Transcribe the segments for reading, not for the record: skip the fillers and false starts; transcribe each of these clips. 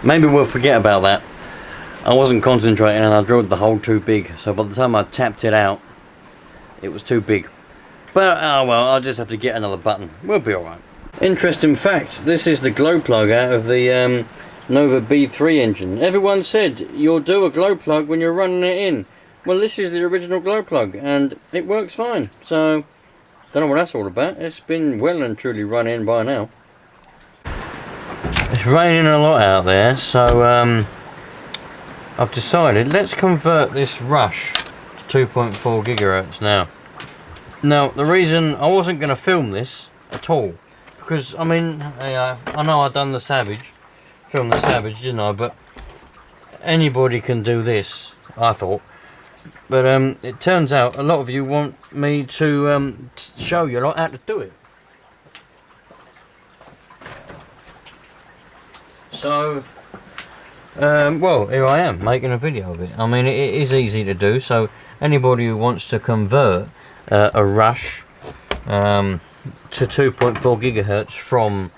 maybe we'll forget about that. I wasn't concentrating and I drilled the hole too big, so by the time I tapped it out, it was too big. But oh well, I'll just have to get another button. We'll be alright. Interesting fact, this is the glow plug out of the Nova B3 engine. Everyone said you'll do a glow plug when you're running it in. Well, this is the original glow plug and it works fine. So, don't know what that's all about. It's been well and truly run in by now. It's raining a lot out there, so I've decided let's convert this Rush to 2.4 gigahertz now. Now, the reason I wasn't going to film this at all, because I mean, I know I've done the Savage, filmed the Savage, didn't I? But anybody can do this, I thought. But it turns out a lot of you want me to show you how to do it. So, well, here I am making a video of it. I mean, it is easy to do. So anybody who wants to convert a Rush to 2.4 gigahertz from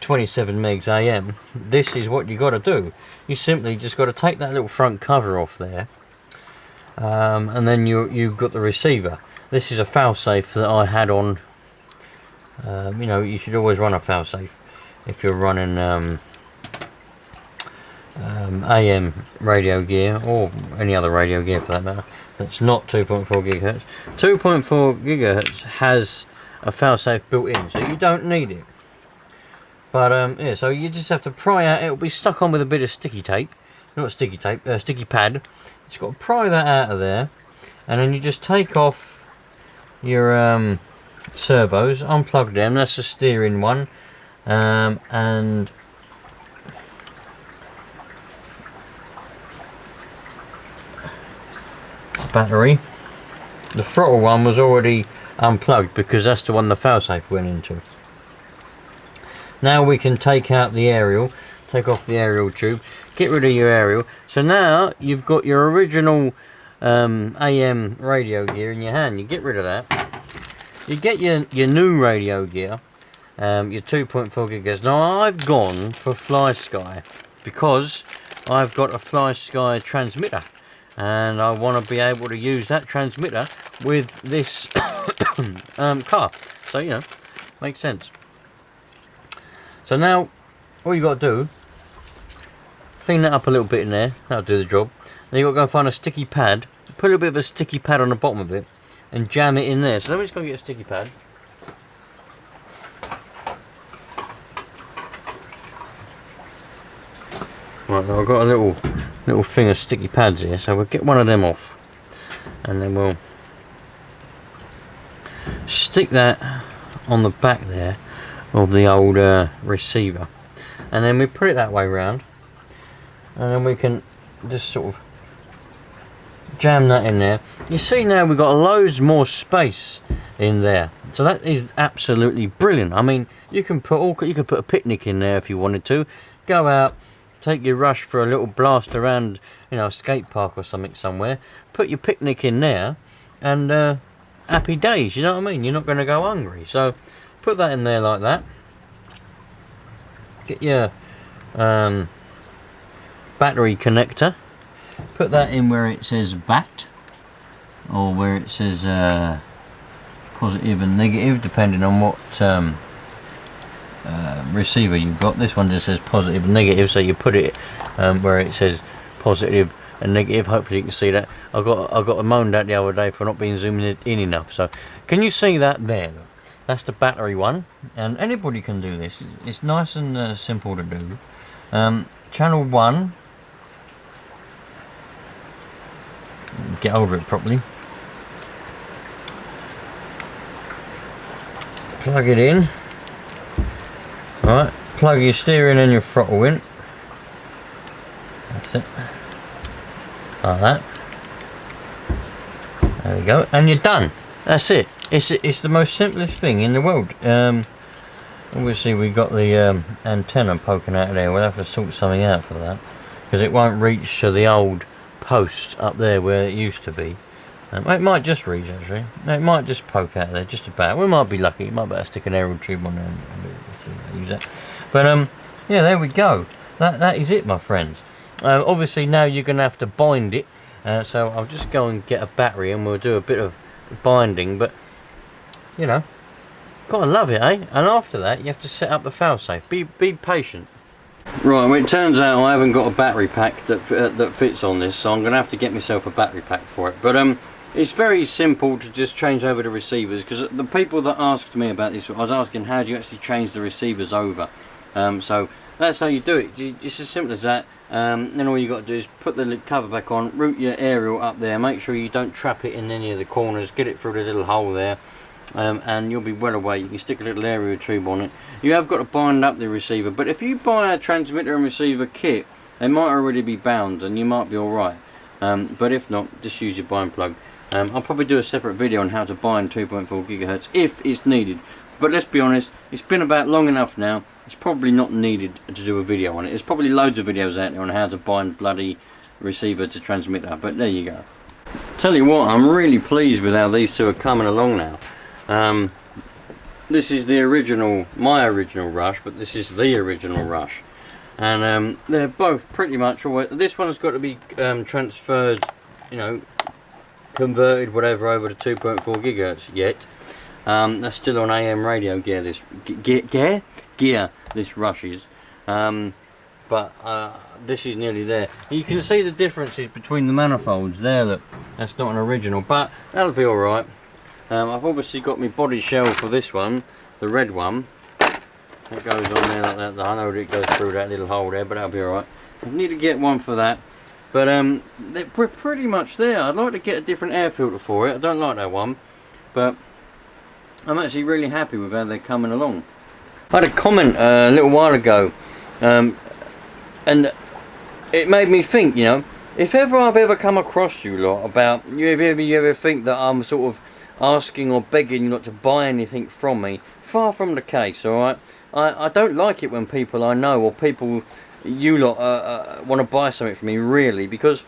27 megs AM, this is what you got to do. You simply just got to take that little front cover off there, and then you've got the receiver. This is a failsafe that I had on. You know, you should always run a failsafe if you're running AM radio gear, or any other radio gear for that matter, that's not 2.4 gigahertz. 2.4 gigahertz has a failsafe built in, so you don't need it. But yeah, so you just have to pry out. It'll be stuck on with a bit of sticky tape, not sticky tape, sticky pad. Just got to pry that out of there, and then you just take off your servos, unplug them. That's the steering one, and battery. The throttle one was already unplugged because that's the one the failsafe went into. Now we can take out the aerial, take off the aerial tube, get rid of your aerial. So now you've got your original AM radio gear in your hand. You get rid of that. You get your new radio gear, your 2.4 gigahertz. Now I've gone for Fly Sky because I've got a Fly Sky transmitter, and I want to be able to use that transmitter with this car. So, you know, makes sense. So now all you got to do, clean that up a little bit in there. That'll do the job. Then you got to go and find a sticky pad, put a little bit of a sticky pad on the bottom of it, and jam it in there. So let me just go get a sticky pad. Right, now I've got a little thing of sticky pads here, so we'll get one of them off, and then we'll stick that on the back there of the old receiver, and then we put it that way round, and then we can just sort of jam that in there. You see now we've got loads more space in there, so that is absolutely brilliant. I mean, you can put a picnic in there if you wanted to. Go out, take your Rush for a little blast around, you know, a skate park or something somewhere. Put your picnic in there, and happy days. You know what I mean? You're not going to go hungry. So put that in there like that. Get your battery connector. Put that in where it says BAT, or where it says positive and negative, depending on what receiver you've got. This one just says positive and negative, so you put it where it says positive and negative. Hopefully you can see that. I got moaned at the other day for not being zoomed in enough. So can you see that there? That's the battery one, and anybody can do this. It's nice and simple to do. Channel 1, get hold of it properly, plug it in. Right, plug your steering and your throttle in. That's it, like that. There we go, and you're done. That's it. It's the most simplest thing in the world. Obviously we got the antenna poking out of there. We'll have to sort something out for that, because it won't reach to the old post up there where it used to be. It might just reach, actually. It might just poke out there, just about. We might be lucky. It might better stick an aerial tube on there and use that. But yeah, there we go. that is it, my friends. Obviously now you're going to have to bind it, so I'll just go and get a battery and we'll do a bit of binding, but you know, gotta love it, eh? And after that you have to set up the failsafe. Be patient. Right, well, it turns out I haven't got a battery pack that fits on this, so I'm going to have to get myself a battery pack for it. But it's very simple to just change over the receivers, because the people that asked me about this, I was asking how do you actually change the receivers over. So that's how you do it. It's as simple as that. Then all you got to do is put the cover back on, route your aerial up there, make sure you don't trap it in any of the corners, get it through the little hole there. And you'll be well away. You can stick a little aerial tube on it. You have got to bind up the receiver, but if you buy a transmitter and receiver kit, they might already be bound and you might be alright. But if not, just use your bind plug. I'll probably do a separate video on how to bind 2.4 GHz if it's needed, but let's be honest, it's been about long enough now, it's probably not needed to do a video on it. There's probably loads of videos out there on how to bind bloody receiver to transmitter, but there you go. Tell you what, I'm really pleased with how these two are coming along now. This is the original, my original Rush, but this is the original Rush, and they're both pretty much always, this one's got to be transferred, you know, converted whatever over to 2.4 gigahertz yet. That's still on AM radio gear, this gear this Rush is, but this is nearly there. You can see the differences between the manifolds there. Look, that's not an original, but that'll be alright. I've obviously got my body shell for this one, the red one. It goes on there like that. I know it goes through that little hole there, but that'll be alright. I need to get one for that. But we're pretty much there. I'd like to get a different air filter for it. I don't like that one, but I'm actually really happy with how they're coming along. I had a comment a little while ago, and it made me think, you know, if ever I've ever come across you lot about, you ever think that I'm sort of asking or begging you not to buy anything from me, far from the case, alright? I don't like it when people I know or people you lot want to buy something from me, really, because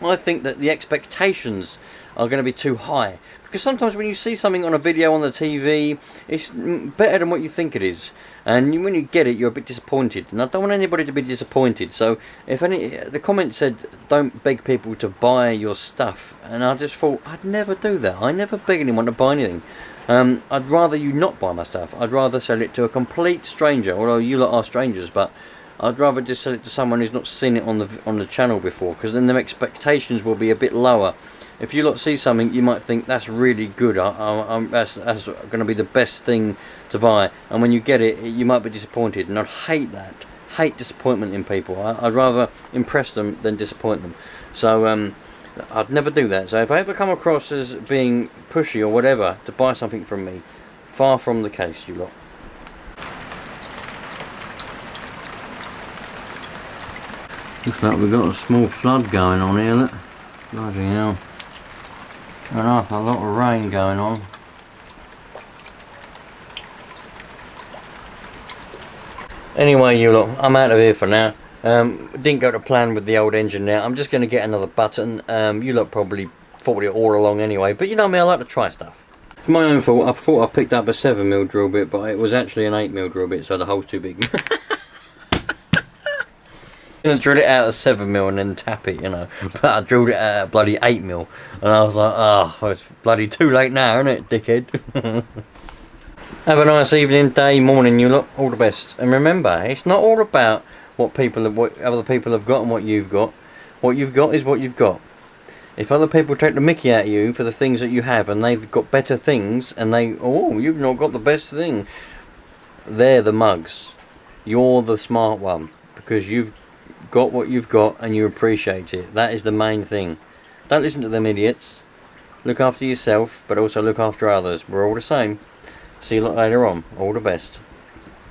I think that the expectations are going to be too high. Because sometimes when you see something on a video on the TV, it's better than what you think it is, and when you get it, you're a bit disappointed. And I don't want anybody to be disappointed. So the comment said, don't beg people to buy your stuff, and I just thought I'd never do that. I never beg anyone to buy anything. I'd rather you not buy my stuff. I'd rather sell it to a complete stranger, although you lot are strangers, but I'd rather just sell it to someone who's not seen it on the channel before, because then their expectations will be a bit lower. If you lot see something, you might think that's really good. That's going to be the best thing to buy, and when you get it, you might be disappointed. And I'd hate that. Hate disappointment in people. I'd rather impress them than disappoint them. So I'd never do that. So if I ever come across as being pushy or whatever to buy something from me, far from the case, you lot. Looks like we've got a small flood going on here, look. Bloody hell. Enough, a lot of rain going on. Anyway, you lot, I'm out of here for now. Didn't go to plan with the old engine now. I'm just going to get another button. You lot probably thought it all along anyway, but you know me, I like to try stuff. It's my own fault. I thought I picked up a 7mm drill bit, but it was actually an 8mm drill bit, so the hole's too big. I'm going to drill it out at 7mm and then tap it, you know, but I drilled it out at bloody 8mm, and I was like, oh, it's bloody too late now, isn't it, dickhead? Have a nice evening, day, morning, you lot, all the best. And remember, it's not all about what other people have got and what you've got. What you've got is what you've got. If other people take the mickey out of you for the things that you have, and they've got better things, and you've not got the best thing, they're the mugs. You're the smart one, because you've got what you've got and you appreciate it. That is the main thing. Don't listen to them idiots. Look after yourself, but also look after others. We're all the same. See you lot later on. All the best.